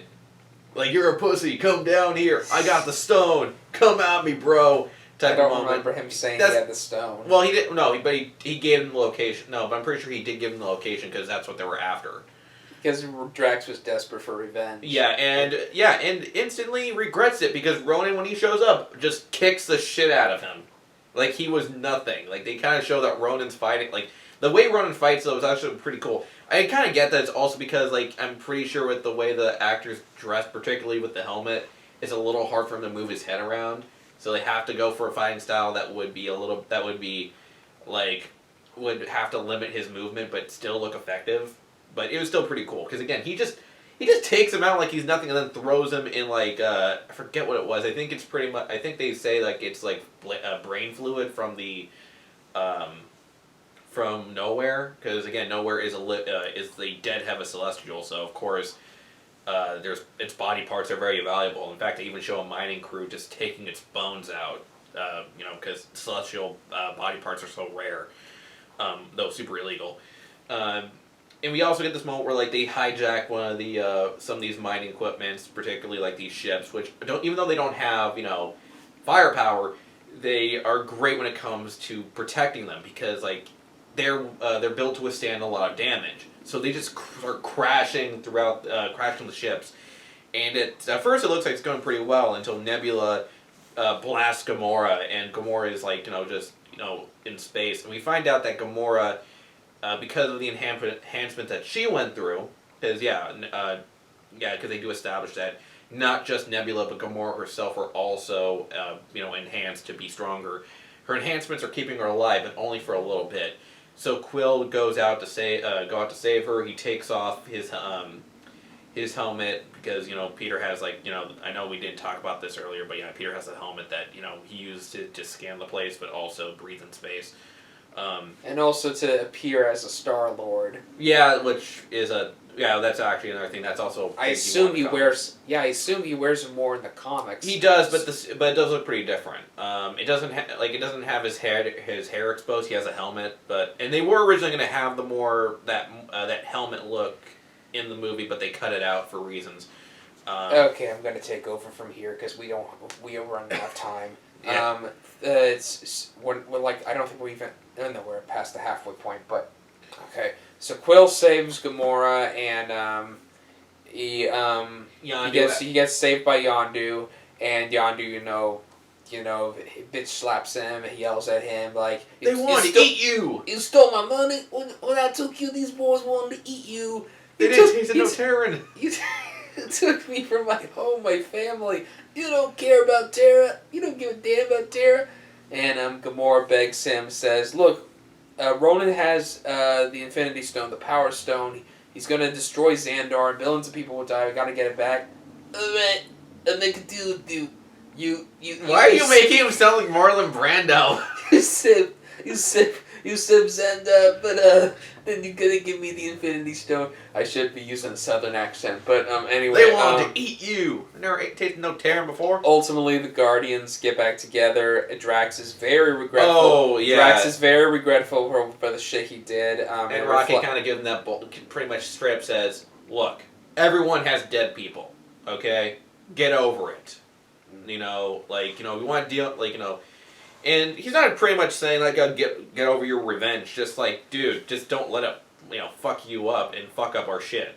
like you're a pussy. Come down here. I got the stone. Come at me, bro." I Type don't of moment. remember him saying That's- he had the stone. Well, he didn't. No, but he gave him the location. No, but I'm pretty sure he did give him the location because that's what they were after. Because Drax was desperate for revenge. Yeah, and instantly regrets it because Ronan, when he shows up, just kicks the shit out of him, like he was nothing. Like they kind of show that Ronan's fighting, like the way Ronan fights though is actually pretty cool. I kind of get that it's also because like I'm pretty sure with the way the actor's dressed, particularly with the helmet, it's a little hard for him to move his head around. So they have to go for a fighting style that would have to limit his movement but still look effective. But it was still pretty cool because again he just takes him out like he's nothing and then throws him in like I forget what it was. I think it's pretty much. I think they say like it's like brain fluid from the from Nowhere because again Nowhere is the dead have a celestial, so of course its body parts are very valuable. In fact, they even show a mining crew just taking its bones out, because celestial body parts are so rare, though super illegal. And we also get this moment where like they hijack one of the some of these mining equipments, particularly like these ships, which even though they don't have firepower, they are great when it comes to protecting them because like they're built to withstand a lot of damage. So they just are crashing crashing the ships, and at first it looks like it's going pretty well until Nebula blasts Gamora, and Gamora is like just in space, and we find out that Gamora, because of the enhancement that she went through, because because they do establish that not just Nebula but Gamora herself are also enhanced to be stronger. Her enhancements are keeping her alive, but only for a little bit. So Quill goes out to save her. He takes off his helmet because Peter has I know we didn't talk about this earlier, but Peter has a helmet that he used to scan the place, but also breathe in space, and also to appear as a Star-Lord. Yeah, which is that's actually another thing. That's also I assume he wears them more in the comics. He does, but it does look pretty different. It doesn't have his hair exposed. He has a helmet, and they were originally going to have the more that helmet look in the movie, but they cut it out for reasons. Okay, I'm going to take over from here because we are running out of time. Yeah. We're like I don't think we're past the halfway point, but okay. So Quill saves Gamora, and he gets saved by Yondu, and Yondu, bitch slaps him. He yells at him like, "They want to eat you! You stole my money when I took you. These boys wanted to eat you. He's a Terran. You took me from my home, my family. You don't care about Terra. You don't give a damn about Terra." And Gamora begs him, says, "Look, Ronan has the Infinity Stone, the Power Stone. He's going to destroy Xandar, and billions of people will die. We got to get it back. Alright, I'll make a deal with you. Why are you making him sound like Marlon Brando? You sip Xandar, but then you're gonna give me the Infinity Stone." I should be using a southern accent, but anyway. They wanted to eat you. I never tasted no Terran before. Ultimately, the Guardians get back together. Drax is very regretful. Oh, yeah. Drax is very regretful for the shit he did. And Rocky kind of gives him that pretty much straight up says, "Look, everyone has dead people, okay? Get over it. We want to deal, And he's not pretty much saying, get over your revenge. Just like, dude, just don't let it, fuck you up and fuck up our shit.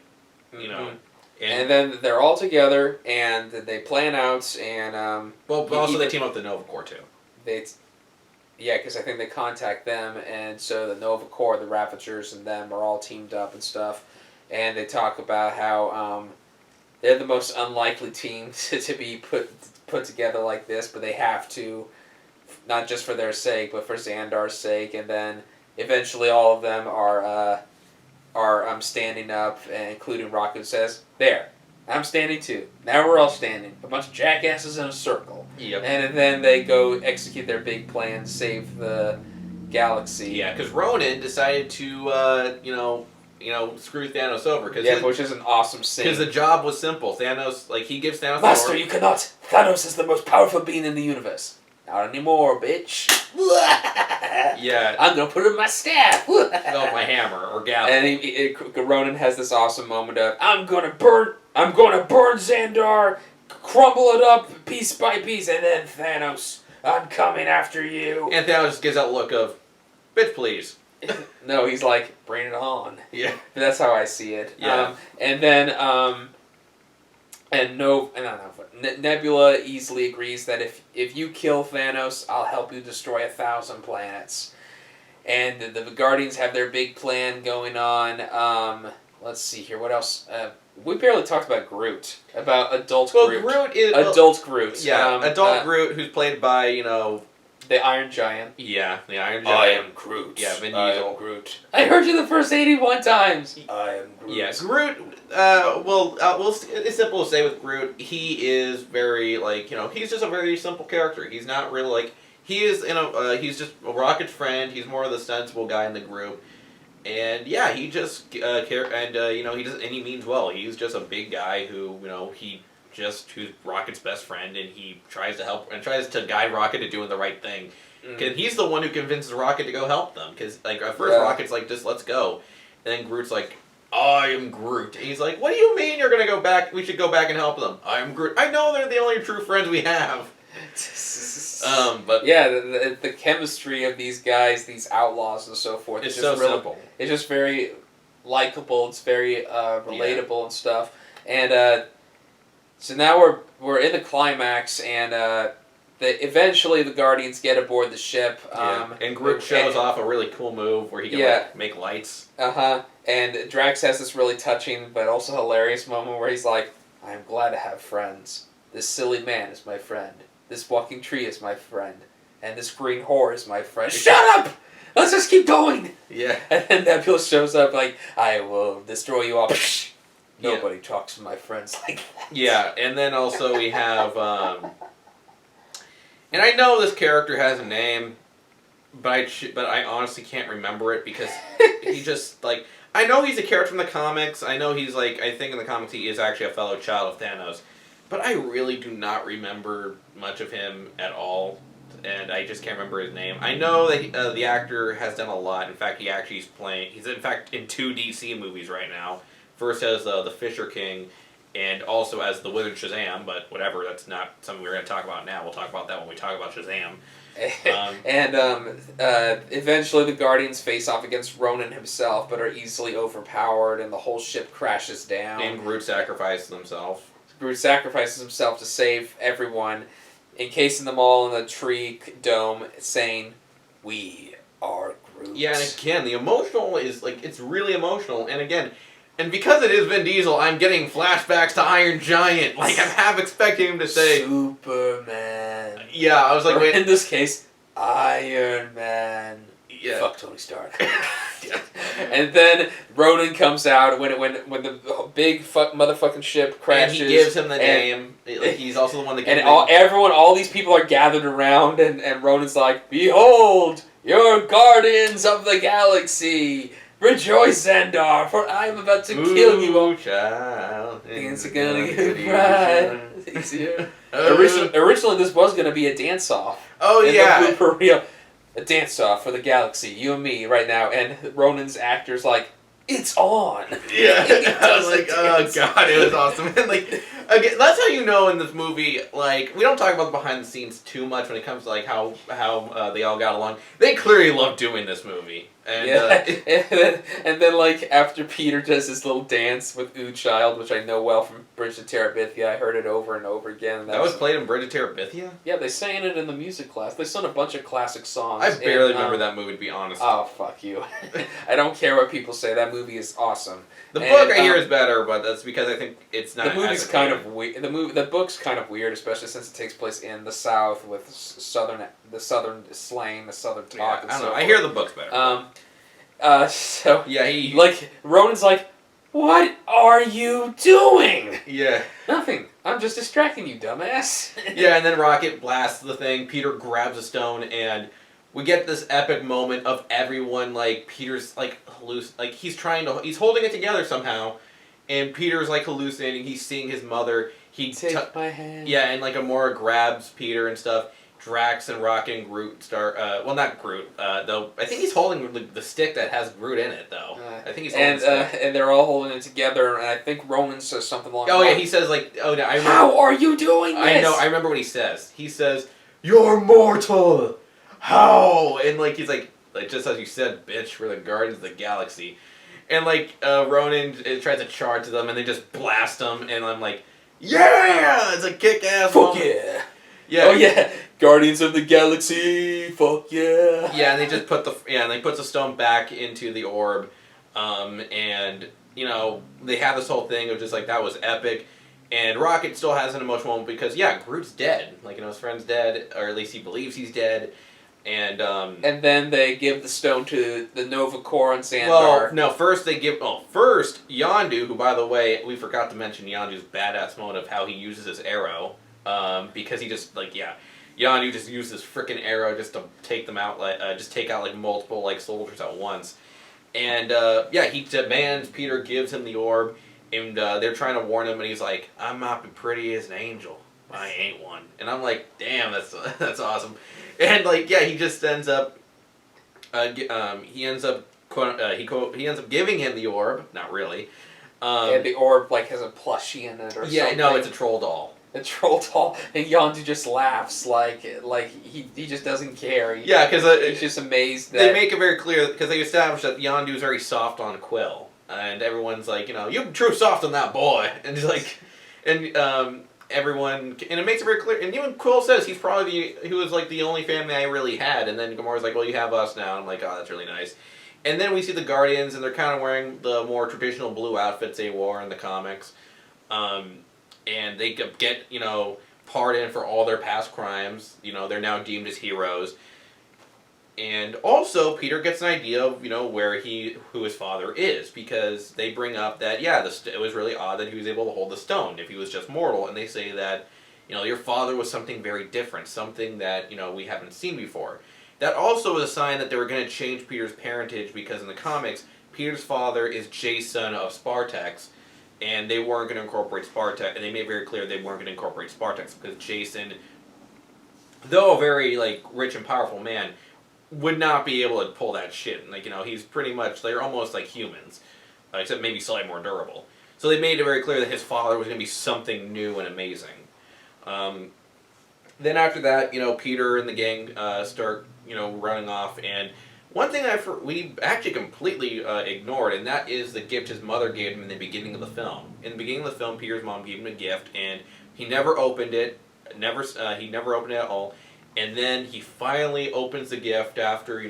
Mm-hmm. And then they're all together, and they plan out, and... but also they team up with the Nova Corps, too. Because I think they contact them, and so the Nova Corps, the Ravagers, and them are all teamed up and stuff. And they talk about how they're the most unlikely team to be put together like this, but they have to, not just for their sake, but for Xandar's sake. And then eventually all of them are standing up, including Rocket says, "There, I'm standing too. Now we're all standing. A bunch of jackasses in a circle." Yep. And then they go execute their big plan, save the galaxy. Yeah, because Ronan decided to, screw Thanos over. Which is an awesome scene. Because the job was simple. Thanos, he gives Thanos... "Master, you cannot. Thanos is the most powerful being in the universe. Not anymore, bitch." Yeah. I'm gonna put it in my staff. Oh, my hammer or gavel. And Ronan has this awesome moment of, I'm gonna burn Xandar, crumble it up piece by piece, and then Thanos, I'm coming after you. And Thanos gives that look of, bitch, please. No, he's like, bring it on. Yeah. That's how I see it. Yeah. And then, Nebula easily agrees that if you kill Thanos, I'll help you destroy 1,000 planets. And the Guardians have their big plan going on. Let's see here. What else? We barely talked about Groot. About adult Groot. Groot is... Adult Groot. Yeah, adult Groot, who's played by, the Iron Giant. Yeah, the Iron Giant. I am Groot. Yeah, Vin I Diesel. am Groot. I heard you the first 81 times. I am Groot. Yeah, Groot, it's simple to say with Groot, he is very, he's just a very simple character. He's not really, he is, he's just Rocket's friend. He's more of the sensible guy in the group. And, yeah, he just, he doesn't, and he means well. He's just a big guy who, who's Rocket's best friend, and he tries to help, and tries to guide Rocket to doing the right thing. Cause he's the one who convinces Rocket to go help them. Because, at first Rocket's like, just let's go. And then Groot's like, I am Groot. And he's like, what do you mean you're gonna go back? We should go back and help them. I am Groot. I know they're the only true friends we have. But yeah, the chemistry of these guys, these outlaws and so forth, it's is so just really, simple. It's just very likable. It's very relatable and stuff. And so now we're in the climax, and eventually the Guardians get aboard the ship. And Groot shows off a really cool move where he can make lights. And Drax has this really touching but also hilarious moment where he's like, I am glad to have friends. This silly man is my friend. This walking tree is my friend. And this green whore is my friend. Shut up! Let's just keep going! Yeah. And then Nebula shows up like, I will destroy you all. Nobody talks to my friends like that. Yeah, and then also we have, and I know this character has a name, but I honestly can't remember it because he just, I know he's a character from the comics. I know he's, I think in the comics he is actually a fellow child of Thanos. But I really do not remember much of him at all, and I just can't remember his name. I know that the actor has done a lot. In fact, he's in fact in 2 DC movies right now. First as the Fisher King, and also as the Withered Shazam, but whatever, that's not something we're going to talk about now. We'll talk about that when we talk about Shazam. Eventually the Guardians face off against Ronan himself, but are easily overpowered, and the whole ship crashes down. And Groot sacrifices himself. Groot sacrifices himself to save everyone, encasing them all in the tree dome, saying, "We are Groot." Yeah, and again, the emotional is, it's really emotional, and again, and because it is Vin Diesel, I'm getting flashbacks to Iron Giant. I'm half expecting him to say... Superman. Yeah, I was like, wait... In this case, Iron Man. Yeah. Fuck Tony Stark. And then Ronan comes out when the big motherfucking ship crashes. And he gives him the name. He's also the one that gives him all these people are gathered around, and Ronan's like, "Behold, you're guardians of the galaxy. Rejoice, Xandar, for I am about to kill you." Oh, child. It's gonna get bright. Originally, this was gonna be a dance-off. Oh, yeah. For real. A dance-off for the galaxy, you and me, right now. And Ronan's actor's like, it's on. Yeah. I was like, oh, God, it was awesome. And, again, that's how you know in this movie, we don't talk about the behind the scenes too much when it comes to, how they all got along. They clearly love doing this movie. And, and then after Peter does his little dance with Ooh Child, which I know well from Bridge to Terabithia, I heard it over and over again. That was played in Bridge to Terabithia? Yeah, they sang it in the music class. They sung a bunch of classic songs. I barely remember that movie, to be honest. Oh, fuck you. I don't care what people say. That movie is awesome. The book I hear is better, but that's because I think it's not. The movie's kind of weird. The book's kind of weird, especially since it takes place in the South with the southern slang, the southern talk. Yeah, I don't know. I hear the book's better. So yeah, Ronan's like, what are you doing? Yeah. Nothing. I'm just distracting you, dumbass. Yeah, and then Rocket blasts the thing. Peter grabs a stone, and we get this epic moment of everyone Peter's he's he's holding it together somehow, and Peter's hallucinating. He's seeing his mother. Take my hand. Yeah, and Gamora grabs Peter and stuff, Drax and Rocket and Groot start. Well, not Groot. Though I think he's holding the stick that has Groot in it, though. I think he's holding the stick. And they're all holding it together. And I think Ronan says something along. Oh yeah, he says like, "Oh, no, I remember." How are you doing this? I know. I remember what he says. He says, "You're mortal. How?" And like he's like just as you said, bitch. We're the Guardians of the Galaxy. And like Ronan tries to charge them, and they just blast them, and I'm like, yeah, it's a kick-ass. Fuck moment. yeah. Yeah. Oh yeah. Guardians of the Galaxy. Fuck yeah. Yeah, and they just put and they put the stone back into the orb, and they have this whole thing of just like that was epic, and Rocket still has an emotional moment because Groot's dead, like his friend's dead, or at least he believes he's dead. And then they give the stone to the Nova Corps and Xandar. Well, no, first first Yondu, who by the way, we forgot to mention Yondu's badass moment of how he uses his arrow, because he just Yondu just used this freaking arrow just to take them out, just take out like multiple like soldiers at once, and he demands Peter gives him the orb, and they're trying to warn him, and he's like, "I'm not as pretty as an angel, I ain't one," and I'm like, "Damn, that's awesome." And he just ends up. He ends up giving him the orb. Not really. The orb has a plushie in it or something. Yeah, no, it's a troll doll. A troll doll, and Yondu just laughs like he just doesn't care. Because he's just amazed that they make it very clear because they establish that Yondu is very soft on Quill, and everyone's like, you're true soft on that boy, and he's like, everyone, and it makes it very clear, and even Quill says he was like the only family I really had, and then Gamora's like, well, you have us now, and I'm like, oh, that's really nice. And then we see the Guardians, and they're kind of wearing the more traditional blue outfits they wore in the comics, and they get, pardoned for all their past crimes, they're now deemed as heroes. And also, Peter gets an idea of, who his father is, because they bring up that, it was really odd that he was able to hold the stone if he was just mortal, and they say that, your father was something very different, something that, we haven't seen before. That also was a sign that they were going to change Peter's parentage, because in the comics, Peter's father is Jason of Spartax, and they weren't going to incorporate Spartax, and they made it very clear they weren't going to incorporate Spartax, because Jason, though a very, rich and powerful man, would not be able to pull that shit. He's pretty much, they're almost like humans, except maybe slightly more durable. So they made it very clear that his father was going to be something new and amazing. Then after that, Peter and the gang start, running off, and one thing we actually completely ignored, and that is the gift his mother gave him in the beginning of the film. In the beginning of the film, Peter's mom gave him a gift, and he never opened it, he never opened it at all. And then he finally opens the gift after,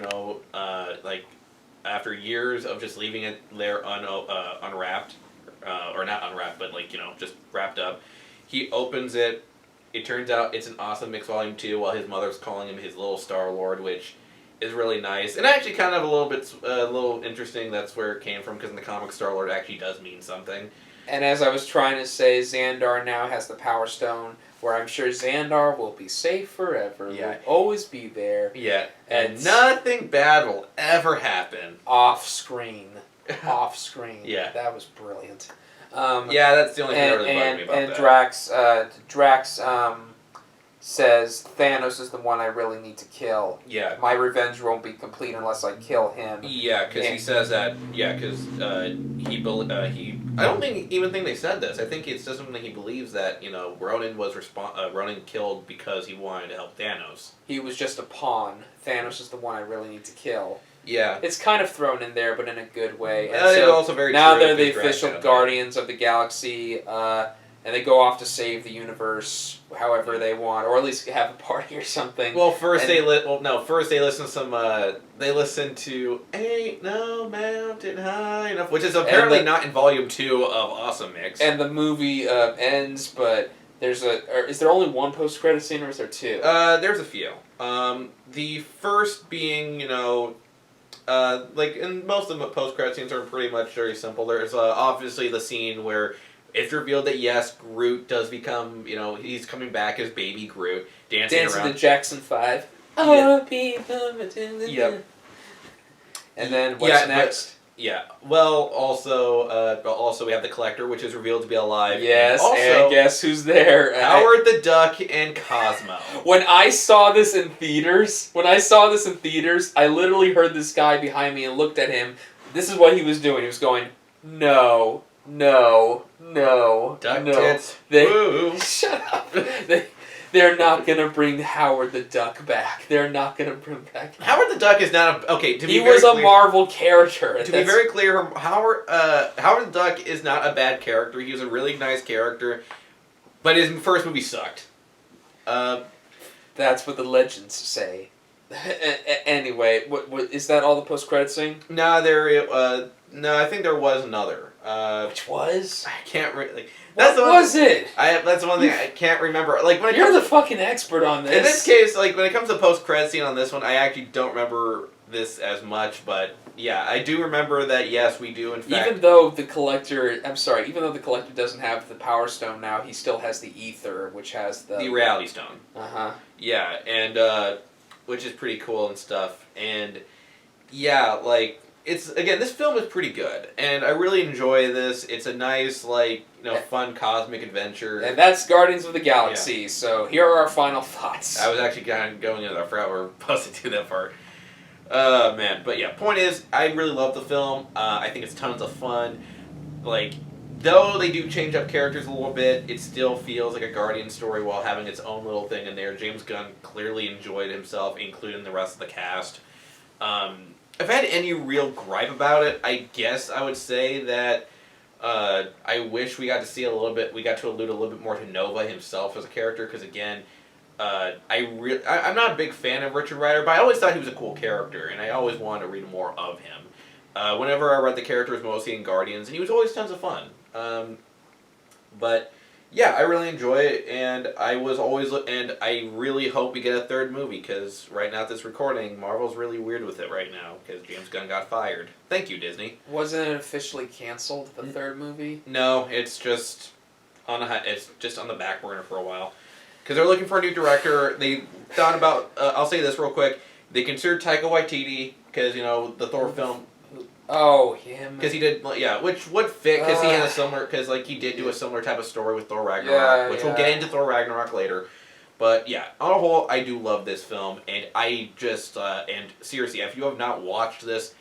after years of just leaving it there unwrapped, or not unwrapped, but just wrapped up. He opens it. It turns out it's an awesome Mix Volume 2, while his mother's calling him his little Star-Lord, which is really nice. And actually kind of a little interesting that's where it came from, because in the comic Star-Lord actually does mean something. And as I was trying to say, Xandar now has the Power Stone, where I'm sure Xandar will be safe forever. Yeah. Will always be there. Yeah. And nothing bad will ever happen. Off screen. Off screen. Yeah. That was brilliant. That's the only thing that really bugged me about and that. Drax says, Thanos is the one I really need to kill. Yeah. My revenge won't be complete unless I kill him. Yeah, because he says that. Yeah, because I don't even think they said this. I think it's just something he believes that Ronan was Ronan killed because he wanted to help Thanos. He was just a pawn. Thanos is the one I really need to kill. Yeah. It's kind of thrown in there, but in a good way. And it's also very now true they're the Drax official had Guardians of the Galaxy, and they go off to save the universe however they want, or at least have a party or something. Well, first they listen to some. They listen to "Ain't No Mountain High Enough," which is apparently not in Volume 2 of Awesome Mix. And the movie ends, but is there only one post-credit scene, or is there two? There's a few. The first being, and most of the post-credit scenes are pretty much very simple. There's obviously the scene where it's revealed that yes, Groot does become, he's coming back as baby Groot, dancing around. The Jackson 5. Yeah. Yep. And then what's next? Yeah. Well, also we have the Collector, which is revealed to be alive. Yes, And and also guess who's there? Howard the Duck and Cosmo. When I saw this in theaters, I literally heard this guy behind me and looked at him. This is what he was doing. He was going, no, no, no, Duck no. tits. They, Woo. shut up. They're not gonna bring Howard the Duck back. They're not gonna bring back. Howard the Duck is not a okay. To be He very was a clear, Marvel character. To be very clear, Howard the Duck is not a bad character. He was a really nice character, but his first movie sucked. That's what the legends say. Anyway, what is that? All the post-credit scene? No, no, I think there was another. Which was? I can't like. What was it? That's the one thing I can't remember. Like when it You're comes the fucking expert on this. in this case, like when it comes to post-credit scene on this one, I actually don't remember this as much. But yeah, I do remember that. Yes, we do in fact. Even though the Collector doesn't have the Power Stone now, he still has the Ether, which has the Reality Stone. Uh-huh. Yeah, and which is pretty cool and stuff. And yeah, like this film is pretty good, and I really enjoy this. It's a nice, fun cosmic adventure. And that's Guardians of the Galaxy. Yeah. So here are our final thoughts. I was actually kind of going into that. I forgot we were supposed to do that part. Man, but yeah, point is, I really love the film. I think it's tons of fun. Like, though they do change up characters a little bit, it still feels like a Guardian story while having its own little thing in there. James Gunn clearly enjoyed himself, including the rest of the cast. If I had any real gripe about it, I guess I would say that I wish we got to allude a little bit more to Nova himself as a character, because again, I'm not a big fan of Richard Rider, but I always thought he was a cool character, and I always wanted to read more of him. Whenever I read the characters, mostly in Guardians, and he was always tons of fun. But yeah, I really enjoy it, and I really hope we get a third movie, because right now at this recording, Marvel's really weird with it right now, because James Gunn got fired. Thank you, Disney. Wasn't it officially canceled, the third movie? No, it's just on the back burner for a while, because they're looking for a new director. They thought about. I'll say this real quick. They considered Taika Waititi, because the Thor film. Oh, him. Because he did, which would fit, because he had a similar, because he did do a similar type of story with Thor Ragnarok, which we'll get into Thor Ragnarok later. But yeah, on a whole, I do love this film, and I just, and seriously, if you have not watched this,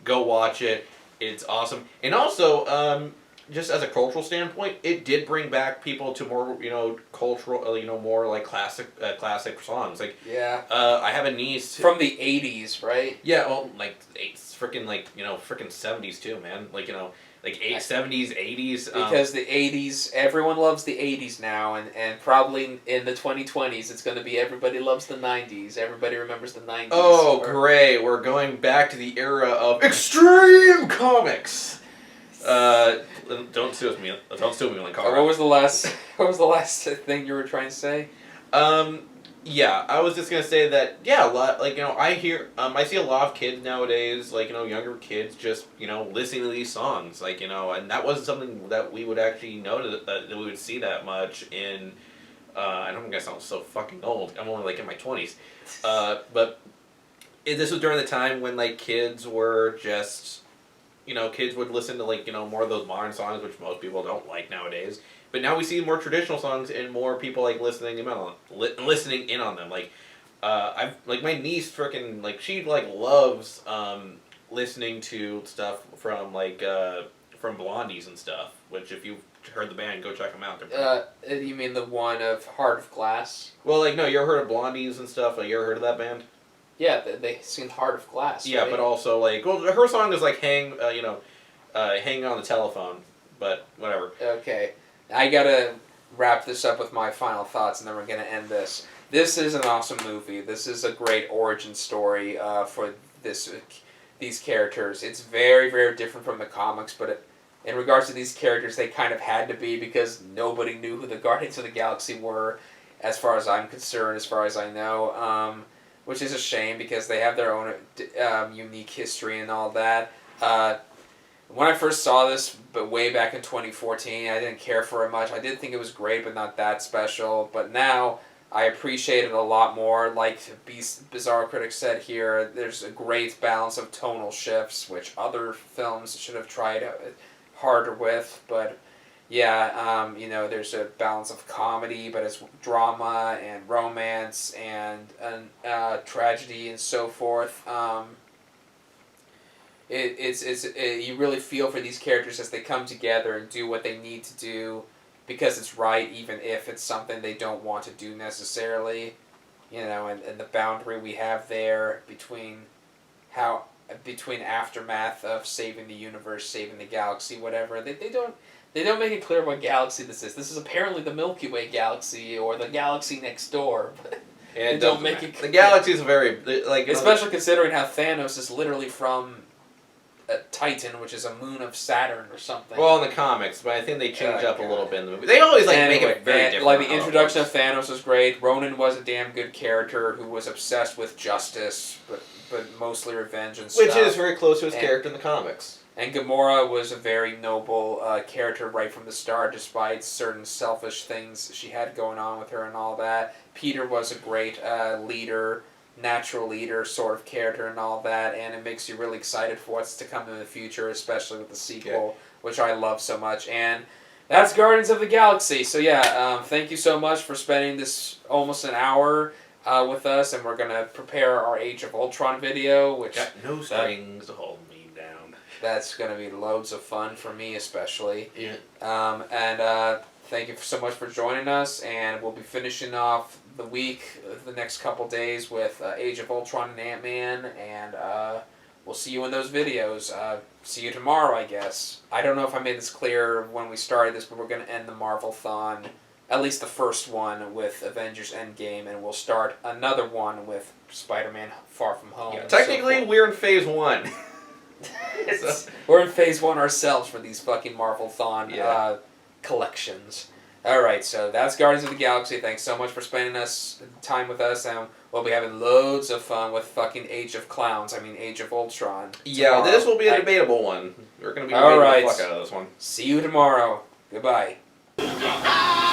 go watch it. It's awesome. And also, just as a cultural standpoint, it did bring back people to more, cultural, more like classic songs. Like, yeah. I have a niece from the 80s, right? Yeah, well, freaking 70s too, man. 70s, 80s. Because the 80s, everyone loves the 80s now, and probably in the 2020s, it's going to be everybody loves the 90s. Everybody remembers the 90s. Oh, great! We're going back to the era of extreme comics. Don't sue me. Don't sue me, Linkara. What was the last thing you were trying to say? Yeah, I was just gonna say that. Yeah, a lot. I see a lot of kids nowadays, younger kids, just listening to these songs, and that wasn't something that we would actually notice that we would see that much in. I don't think I sound so fucking old. I'm only in my 20s, but this was during the time when kids were just. Kids would listen to more of those modern songs, which most people don't like nowadays. But now we see more traditional songs and more people listening in on them. My niece freaking she loves listening to stuff from Blondies and stuff. Which if you've heard the band, go check them out. You mean the one of Heart of Glass? Well, no, you ever heard of Blondies and stuff? You ever heard of that band? Yeah, they sing Heart of Glass. Yeah, right? but also her song is hang on the telephone, but whatever. Okay, I gotta wrap this up with my final thoughts, and then we're gonna end this. This is an awesome movie. This is a great origin story for these characters. It's very, very different from the comics, but in regards to these characters, they kind of had to be because nobody knew who the Guardians of the Galaxy were, as far as I'm concerned, as far as I know. Which is a shame because they have their own unique history and all that. When I first saw this, but way back in 2014, I didn't care for it much. I did think it was great, but not that special. But now, I appreciate it a lot more. Like Bizarre Critic said here, there's a great balance of tonal shifts, which other films should have tried harder with. But yeah, there's a balance of comedy, but it's drama and romance and tragedy and so forth. You really feel for these characters as they come together and do what they need to do because it's right, even if it's something they don't want to do necessarily. And the boundary we have there between aftermath of saving the universe, saving the galaxy, whatever. They don't make it clear what galaxy this is. This is apparently the Milky Way galaxy or the galaxy next door. And they don't make it clear. The galaxy is very especially considering how Thanos is literally from Titan, which is a moon of Saturn or something. Well, in the comics, but I think they change up a little bit in the movie. They always make it very different. Like the introduction of Thanos was great. Ronan was a damn good character who was obsessed with justice, but mostly revenge and stuff. Which is very close to his character in the comics. And Gamora was a very noble character right from the start, despite certain selfish things she had going on with her and all that. Peter was a great leader. Natural leader sort of character and all that, and it makes you really excited for what's to come in the future, especially with the sequel, which I love so much. And that's Guardians of the Galaxy. So yeah, thank you so much for spending this almost an hour with us, and we're gonna prepare our Age of Ultron video, which got no strings to hold me down. That's gonna be loads of fun for me, especially. Yeah. Thank you so much for joining us, and we'll be finishing off the week, the next couple days with Age of Ultron and Ant-Man, and we'll see you in those videos. See you tomorrow, I guess. I don't know if I made this clear when we started this, but we're going to end the Marvel-Thon, at least the first one, with Avengers Endgame, and we'll start another one with Spider-Man Far From Home. Yeah, technically, we're in Phase 1. We're in Phase 1 ourselves for these fucking Marvel-Thon collections. Alright, so that's Guardians of the Galaxy. Thanks so much for spending time with us, and we'll be having loads of fun with fucking Age of Ultron. Yeah, tomorrow. this will be a debatable one. We're going to be debating the fuck out of this one. See you tomorrow. Goodbye. Ah!